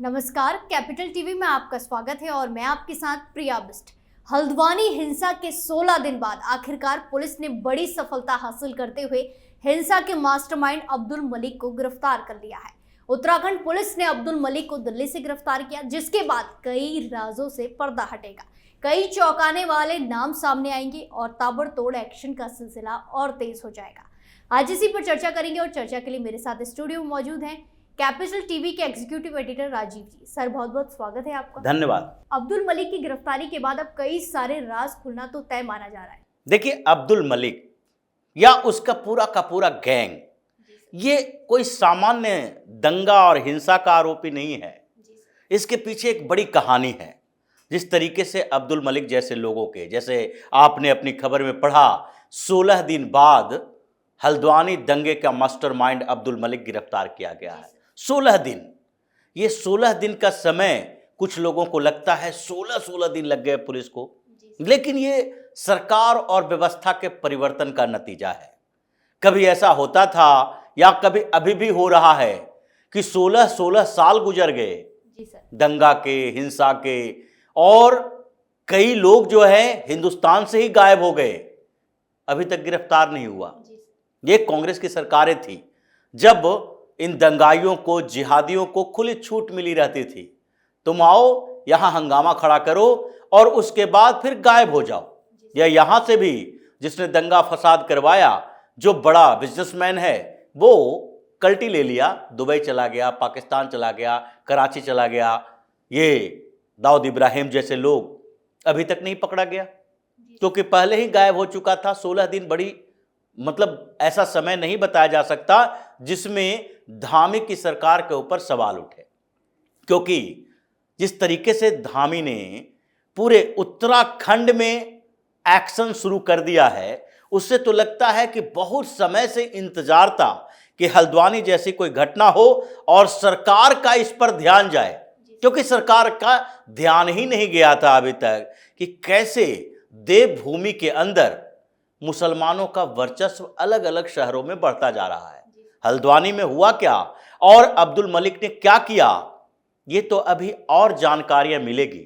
नमस्कार, capital TV में आपका स्वागत है और मैं आपके साथ प्रिया बिस्ट। हल्द्वानी हिंसा के 16 दिन बाद आखिरकार पुलिस ने बड़ी सफलता हासिल करते हुए हिंसा के मास्टरमाइंड अब्दुल मलिक को गिरफ्तार कर लिया है। उत्तराखंड पुलिस ने अब्दुल मलिक को दिल्ली से गिरफ्तार किया, जिसके बाद कई राजों से पर्दा हटेगा, कई चौंकाने वाले नाम सामने आएंगे और ताबड़तोड़ एक्शन का सिलसिला और तेज हो जाएगा। आज इसी पर चर्चा करेंगे और चर्चा के लिए मेरे साथ स्टूडियो में मौजूद हैं कैपिटल टीवी के एग्जीक्यूटिव एडिटर राजीव जी। सर, बहुत बहुत स्वागत है आपका। धन्यवाद। अब्दुल मलिक की गिरफ्तारी के बाद अब कई सारे राज खुलना तो तय माना जा रहा है। देखिए, अब्दुल मलिक या उसका पूरा का पूरा गैंग ये कोई सामान्य दंगा और हिंसा का आरोपी नहीं है। इसके पीछे एक बड़ी कहानी है। जिस तरीके से अब्दुल मलिक जैसे लोगों के, जैसे आपने अपनी खबर में पढ़ा, 16 दिन बाद हल्द्वानी दंगे का मास्टरमाइंड अब्दुल मलिक गिरफ्तार किया गया है। 16 दिन, ये 16 दिन का समय कुछ लोगों को लगता है 16 दिन लग गए पुलिस को, लेकिन ये सरकार और व्यवस्था के परिवर्तन का नतीजा है। कभी ऐसा होता था या कभी अभी भी हो रहा है कि 16 साल गुजर गए दंगा के, हिंसा के, और कई लोग जो है हिंदुस्तान से ही गायब हो गए, अभी तक गिरफ्तार नहीं हुआ। ये कांग्रेस की सरकारें थी जब इन दंगाइयों को, जिहादियों को खुली छूट मिली रहती थी। तुम आओ, यहां हंगामा खड़ा करो और उसके बाद फिर गायब हो जाओ। या यहां से भी जिसने दंगा फसाद करवाया, जो बड़ा बिजनेसमैन है, वो कल्टी ले लिया, दुबई चला गया, पाकिस्तान चला गया, कराची चला गया। ये दाऊद इब्राहिम जैसे लोग अभी तक नहीं पकड़ा गया क्योंकि पहले ही गायब हो चुका था। 16 दिन बड़ी ऐसा समय नहीं बताया जा सकता जिसमें धामी की सरकार के ऊपर सवाल उठे, क्योंकि जिस तरीके से धामी ने पूरे उत्तराखंड में एक्शन शुरू कर दिया है, उससे तो लगता है कि बहुत समय से इंतजार था कि हल्द्वानी जैसी कोई घटना हो और सरकार का इस पर ध्यान जाए, क्योंकि सरकार का ध्यान ही नहीं गया था अभी तक कि कैसे देवभूमि के अंदर मुसलमानों का वर्चस्व अलग अलग शहरों में बढ़ता जा रहा है। हल्द्वानी में हुआ क्या और अब्दुल मलिक ने क्या किया, ये तो अभी और जानकारियां मिलेगी।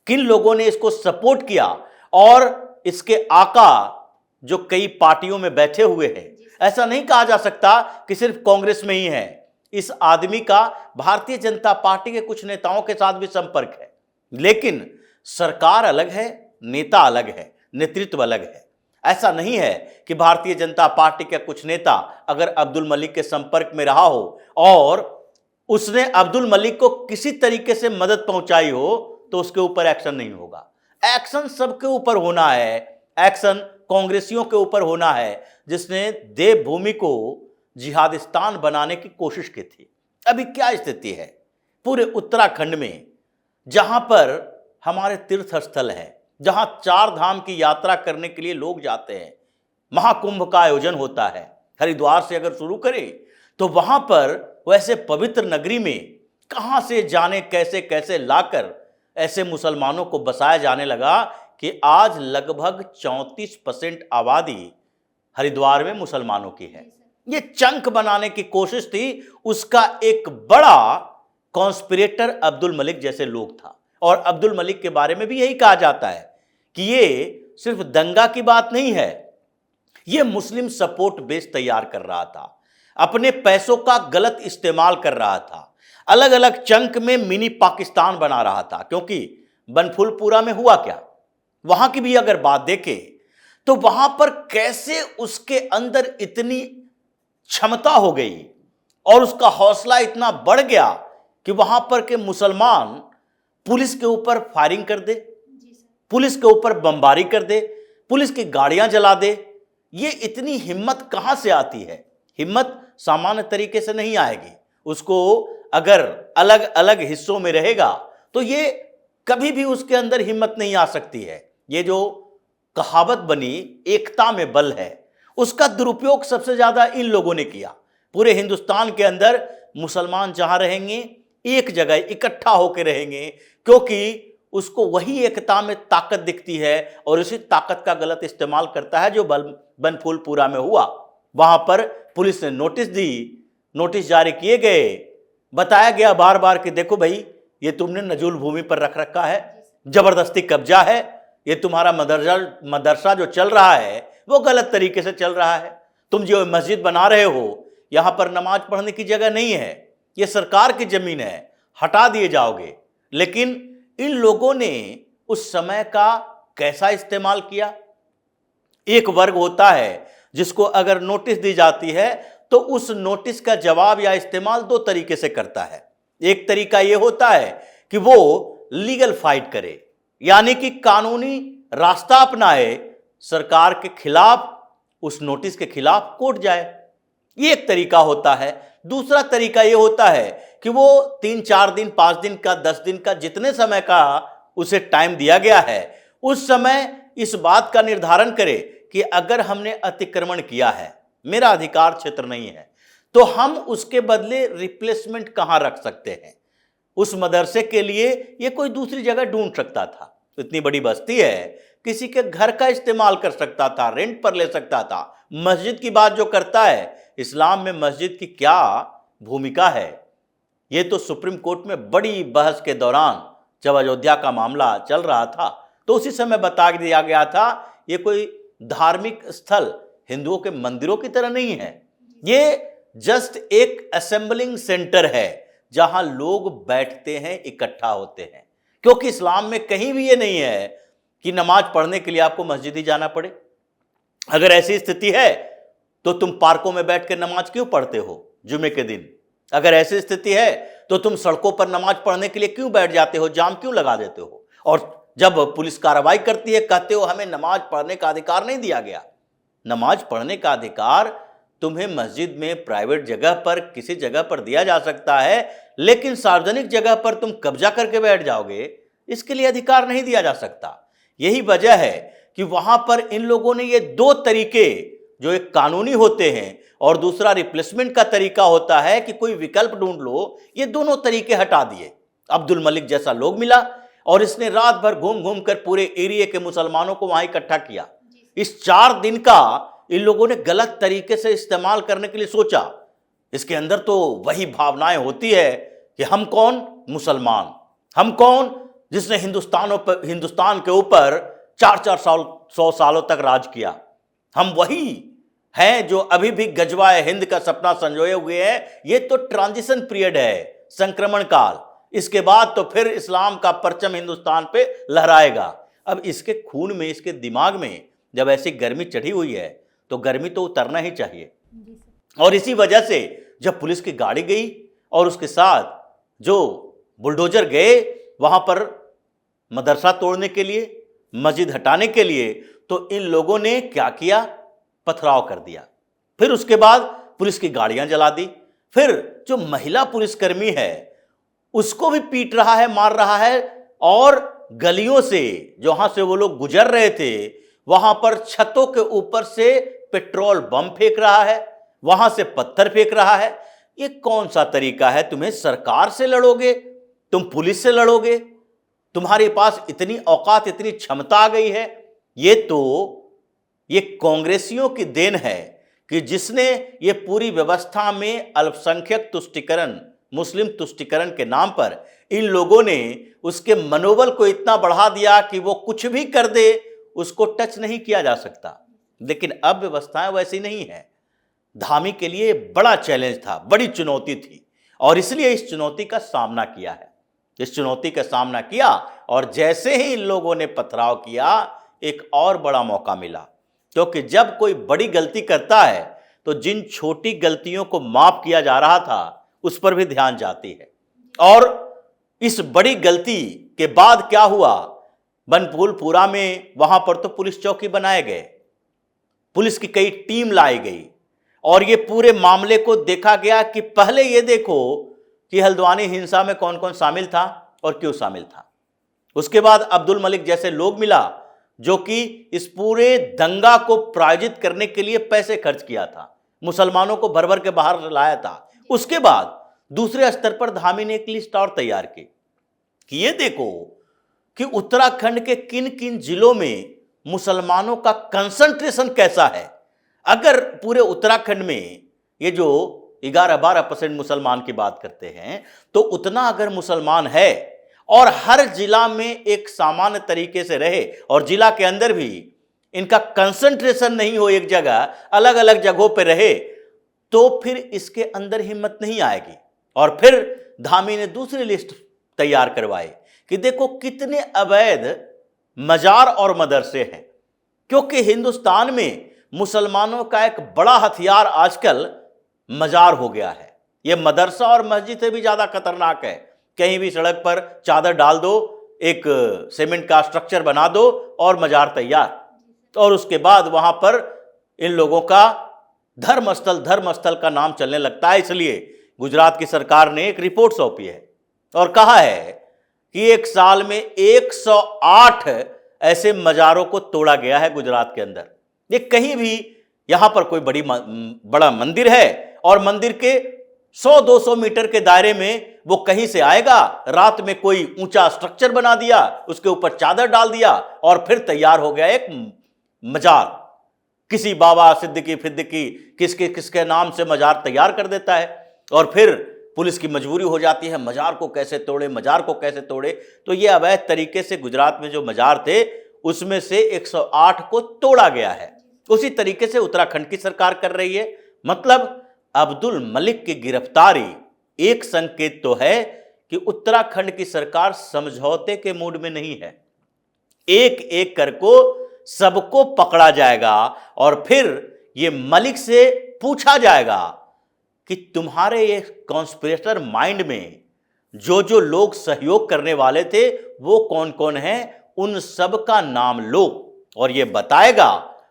किन लोगों ने इसको सपोर्ट किया और इसके आका जो कई पार्टियों में बैठे हुए हैं, ऐसा नहीं कहा जा सकता कि सिर्फ कांग्रेस में ही है। इस आदमी का भारतीय जनता पार्टी के कुछ नेताओं के साथ भी संपर्क है, लेकिन सरकार अलग है, नेता अलग है, नेतृत्व अलग है। ऐसा नहीं है कि भारतीय जनता पार्टी के कुछ नेता अगर अब्दुल मलिक के संपर्क में रहा हो और उसने अब्दुल मलिक को किसी तरीके से मदद पहुंचाई हो तो उसके ऊपर एक्शन नहीं होगा। एक्शन सबके ऊपर होना है। एक्शन कांग्रेसियों के ऊपर होना है जिसने देवभूमि को जिहादिस्तान बनाने की कोशिश की थी। अभी क्या स्थिति है पूरे उत्तराखंड में, जहां पर हमारे तीर्थ स्थल है, जहां 4 धाम की यात्रा करने के लिए लोग जाते हैं, महाकुंभ का आयोजन होता है। हरिद्वार से अगर शुरू करें तो वहां पर वैसे पवित्र नगरी में कहां से जाने कैसे कैसे लाकर ऐसे मुसलमानों को बसाया जाने लगा कि आज लगभग 34% आबादी हरिद्वार में मुसलमानों की है। ये चंक बनाने की कोशिश थी, उसका एक बड़ा कॉन्स्पिरेटर अब्दुल मलिक जैसे लोग था। और अब्दुल मलिक के बारे में भी यही कहा जाता है कि ये सिर्फ दंगा की बात नहीं है, ये मुस्लिम सपोर्ट बेस तैयार कर रहा था, अपने पैसों का गलत इस्तेमाल कर रहा था, अलग अलग चंक में मिनी पाकिस्तान बना रहा था। क्योंकि बनफुलपुरा में हुआ क्या, वहां की भी अगर बात देखें तो वहां पर कैसे उसके अंदर इतनी क्षमता हो गई और उसका हौसला इतना बढ़ गया कि वहां पर के मुसलमान पुलिस के ऊपर फायरिंग कर दे, पुलिस के ऊपर बमबारी कर दे, पुलिस की गाड़ियां जला दे। ये इतनी हिम्मत कहां से आती है? हिम्मत सामान्य तरीके से नहीं आएगी। उसको अगर अलग अलग हिस्सों में रहेगा तो ये कभी भी उसके अंदर हिम्मत नहीं आ सकती है। ये जो कहावत बनी, एकता में बल है, उसका दुरुपयोग सबसे ज्यादा इन लोगों ने किया। पूरे हिंदुस्तान के अंदर मुसलमान जहां रहेंगे एक जगह इकट्ठा होकर रहेंगे, क्योंकि उसको वही एकता में ताकत दिखती है और उसी ताकत का गलत इस्तेमाल करता है। जो बनफुलपुरा में हुआ, वहां पर पुलिस ने नोटिस दी, नोटिस जारी किए गए, बताया गया बार बार कि देखो भाई, ये तुमने नजूल भूमि पर रख रखा है, जबरदस्ती कब्जा है, ये तुम्हारा मदरसा जो चल रहा है वो गलत तरीके से चल रहा है, तुम जो मस्जिद बना रहे हो यहां पर नमाज पढ़ने की जगह नहीं है, ये सरकार की जमीन है, हटा दिए जाओगे। लेकिन इन लोगों ने उस समय का कैसा इस्तेमाल किया। एक वर्ग होता है जिसको अगर नोटिस दी जाती है तो उस नोटिस का जवाब या इस्तेमाल दो तरीके से करता है। एक तरीका यह होता है कि वो लीगल फाइट करे, यानी कि कानूनी रास्ता अपनाए, सरकार के खिलाफ, उस नोटिस के खिलाफ कोर्ट जाए, ये एक तरीका होता है। दूसरा तरीका यह होता है कि वो 3-4 दिन, 5 दिन का, 10 दिन का, जितने समय का उसे टाइम दिया गया है, उस समय इस बात का निर्धारण करे कि अगर हमने अतिक्रमण किया है, मेरा अधिकार क्षेत्र नहीं है, तो हम उसके बदले रिप्लेसमेंट कहां रख सकते हैं। उस मदरसे के लिए ये कोई दूसरी जगह ढूंढ सकता था, इतनी बड़ी बस्ती है, किसी के घर का इस्तेमाल कर सकता था, रेंट पर ले सकता था। मस्जिद की बात जो करता है, इस्लाम में मस्जिद की क्या भूमिका है, ये तो सुप्रीम कोर्ट में बड़ी बहस के दौरान जब अयोध्या का मामला चल रहा था तो उसी समय बता दिया गया था ये कोई धार्मिक स्थल हिंदुओं के मंदिरों की तरह नहीं है, ये जस्ट एक असेंबलिंग सेंटर है जहां लोग बैठते हैं, इकट्ठा होते हैं। क्योंकि इस्लाम में कहीं भी ये नहीं है कि नमाज पढ़ने के लिए आपको मस्जिद ही जाना पड़े। अगर ऐसी स्थिति है तो तुम पार्कों में बैठ कर नमाज क्यों पढ़ते हो जुमे के दिन? अगर ऐसी स्थिति है तो तुम सड़कों पर नमाज पढ़ने के लिए क्यों बैठ जाते हो, जाम क्यों लगा देते हो? और जब पुलिस कार्रवाई करती है कहते हो हमें नमाज पढ़ने का अधिकार नहीं दिया गया। नमाज पढ़ने का अधिकार तुम्हें मस्जिद में, प्राइवेट जगह पर, किसी जगह पर दिया जा सकता है, लेकिन सार्वजनिक जगह पर तुम कब्जा करके बैठ जाओगे, इसके लिए अधिकार नहीं दिया जा सकता। यही वजह है कि वहां पर इन लोगों ने ये दो तरीके, जो एक कानूनी होते हैं और दूसरा रिप्लेसमेंट का तरीका होता है कि कोई विकल्प ढूंढ लो, ये दोनों तरीके हटा दिए। अब्दुल मलिक जैसा लोग मिला और इसने रात भर घूम घूम कर पूरे एरिया के मुसलमानों को वहां इकट्ठा किया। इस 4 दिन का इन लोगों ने गलत तरीके से इस्तेमाल करने के लिए सोचा। इसके अंदर तो वही भावनाएं होती है कि हम कौन, मुसलमान, हम कौन जिसने हिंदुस्तान के ऊपर 400 सालों तक राज किया, हम वही हैं जो अभी भी गजवाए हिंद का सपना संजोए हुए हैं। ये तो ट्रांजिशन पीरियड है, संक्रमण काल, इसके बाद तो फिर इस्लाम का परचम हिंदुस्तान पे लहराएगा। अब इसके खून में, इसके दिमाग में जब ऐसी गर्मी चढ़ी हुई है तो गर्मी तो उतरना ही चाहिए। और इसी वजह से जब पुलिस की गाड़ी गई और उसके साथ जो बुलडोजर गए वहां पर मदरसा तोड़ने के लिए, मस्जिद हटाने के लिए, तो इन लोगों ने क्या किया, पथराव कर दिया। फिर उसके बाद पुलिस की गाड़ियां जला दी। फिर जो महिला पुलिसकर्मी है उसको भी पीट रहा है, मार रहा है, और गलियों से जहां से वो लोग गुजर रहे थे वहां पर छतों के ऊपर से पेट्रोल बम फेंक रहा है, वहां से पत्थर फेंक रहा है। ये कौन सा तरीका है? तुम्हें सरकार से लड़ोगे, तुम पुलिस से लड़ोगे, तुम्हारे पास इतनी औकात, इतनी क्षमता आ गई है। ये कांग्रेसियों की देन है कि जिसने ये पूरी व्यवस्था में अल्पसंख्यक तुष्टीकरण, मुस्लिम तुष्टीकरण के नाम पर इन लोगों ने उसके मनोबल को इतना बढ़ा दिया कि वो कुछ भी कर दे, उसको टच नहीं किया जा सकता। लेकिन अब व्यवस्थाएं वैसी नहीं है। धामी के लिए बड़ा चैलेंज था, बड़ी चुनौती थी, और इसलिए इस चुनौती का सामना किया है। इस चुनौती का सामना किया और जैसे ही इन लोगों ने पथराव किया, एक और बड़ा मौका मिला। क्योंकि जब कोई बड़ी गलती करता है तो जिन छोटी गलतियों को माफ किया जा रहा था उस पर भी ध्यान जाती है। और इस बड़ी गलती के बाद क्या हुआ, बनभूलपुरा में वहां पर तो पुलिस चौकी बनाए गए, पुलिस की कई टीम लाई गई, और ये पूरे मामले को देखा गया कि पहले ये देखो कि हल्द्वानी हिंसा में कौन कौन शामिल था और क्यों शामिल था। उसके बाद अब्दुल मलिक जैसे लोग मिला जो कि इस पूरे दंगा को प्रायोजित करने के लिए पैसे खर्च किया था, मुसलमानों को भर भर के बाहर लाया था। उसके बाद दूसरे स्तर पर धामी ने एक लिस्ट और तैयार की कि ये देखो कि उत्तराखंड के किन किन जिलों में मुसलमानों का कंसंट्रेशन कैसा है। अगर पूरे उत्तराखंड में ये जो 11-12% मुसलमान की बात करते हैं, तो उतना अगर मुसलमान है और हर जिला में एक सामान्य तरीके से रहे और जिला के अंदर भी इनका कंसंट्रेशन नहीं हो एक जगह, अलग अलग जगहों पर रहे, तो फिर इसके अंदर हिम्मत नहीं आएगी। और फिर धामी ने दूसरी लिस्ट तैयार करवाई कि देखो कितने अवैध मजार और मदरसे हैं, क्योंकि हिंदुस्तान में मुसलमानों का एक बड़ा हथियार आजकल मजार हो गया है। यह मदरसा और मस्जिद से भी ज्यादा खतरनाक है। कहीं भी सड़क पर चादर डाल दो, एक सीमेंट का स्ट्रक्चर बना दो और मजार तैयार, और उसके बाद वहां पर इन लोगों का धर्मस्थल का नाम चलने लगता है। इसलिए गुजरात की सरकार ने एक रिपोर्ट सौंपी है और कहा है कि एक साल में 108 ऐसे मजारों को तोड़ा गया है गुजरात के अंदर। ये कहीं भी यहां पर कोई बड़ा मंदिर है और मंदिर के 100-200 मीटर के दायरे में वो कहीं से आएगा, रात में कोई ऊंचा स्ट्रक्चर बना दिया, उसके ऊपर चादर डाल दिया और फिर तैयार हो गया एक मजार। किसी बाबा सिद्दीकी फिद्दीकी किसके नाम से मजार तैयार कर देता है और फिर पुलिस की मजबूरी हो जाती है मजार को कैसे तोड़े। तो ये अवैध तरीके से गुजरात में जो मजार थे उसमें से 108 को तोड़ा गया है। उसी तरीके से उत्तराखंड की सरकार कर रही है। मतलब अब्दुल मलिक की गिरफ्तारी एक संकेत तो है कि उत्तराखंड की सरकार समझौते के मूड में नहीं है। एक एक कर को सबको पकड़ा जाएगा और फिर ये मलिक से पूछा जाएगा कि तुम्हारे ये कॉन्स्पिरेटर माइंड में जो जो लोग सहयोग करने वाले थे वो कौन कौन हैं, उन सब का नाम लो, और ये बताएगा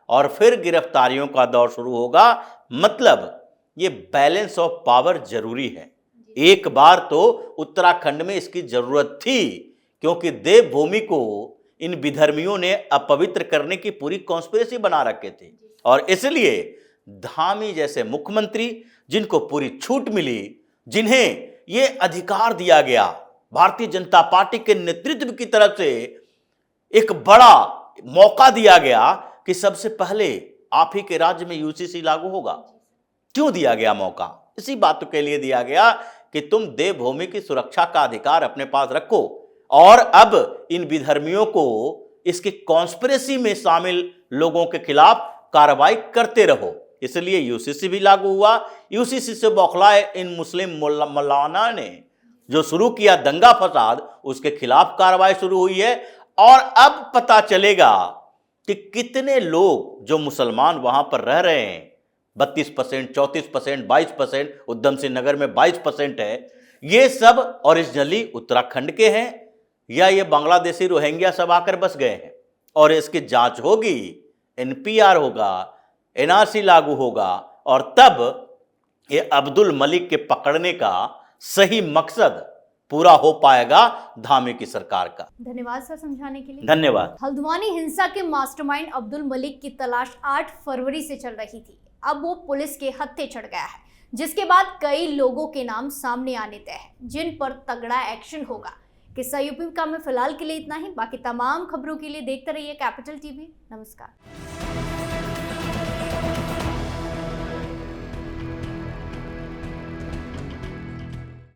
और फिर गिरफ्तारियों का दौर शुरू होगा। मतलब ये बैलेंस ऑफ पावर जरूरी है। एक बार तो उत्तराखंड में इसकी जरूरत थी, क्योंकि देवभूमि को इन विधर्मियों ने अपवित्र करने की पूरी कॉन्स्पिरेसी बना रखे थे, और इसलिए धामी जैसे मुख्यमंत्री जिनको पूरी छूट मिली, जिन्हें ये अधिकार दिया गया भारतीय जनता पार्टी के नेतृत्व की तरफ से, एक बड़ा मौका दिया गया कि सबसे पहले आप ही के राज्य में यूसीसी लागू होगा। क्यों दिया गया मौका? इसी बात के लिए दिया गया कि तुम देवभूमि की सुरक्षा का अधिकार अपने पास रखो और अब इन विधर्मियों को इसकी कॉन्स्पिरेसी में शामिल लोगों के खिलाफ कार्रवाई करते रहो। इसलिए यूसीसी भी लागू हुआ। यूसीसी से बौखलाए इन मुस्लिम मौलाना ने जो शुरू किया दंगा फसाद, उसके खिलाफ कार्रवाई शुरू हुई है। और अब पता चलेगा कि कितने लोग जो मुसलमान वहां पर रह रहे हैं, 32%, 34%, 22%, उधम सिंह नगर में 22% है, ये सब ओरिजिनली उत्तराखंड के हैं या ये बांग्लादेशी रोहिंग्या सब आकर बस गए हैं। और इसकी जांच होगी, एनपीआर होगा, एनआरसी लागू होगा, और तब ये अब्दुल मलिक के पकड़ने का सही मकसद पूरा हो पाएगा धामी की सरकार का। धन्यवाद सर समझाने के लिए। धन्यवाद। हल्द्वानी हिंसा के मास्टरमाइंड अब्दुल मलिक की तलाश 8 फरवरी से चल रही थी। अब वो पुलिस के हत्थे चढ़ गया है, जिसके बाद कई लोगों के नाम सामने आने तय है, जिन पर तगड़ा एक्शन होगा। किस्सा यूपी का में फिलहाल के लिए इतना ही। बाकी तमाम खबरों के लिए देखते रहिए कैपिटल टीवी। नमस्कार।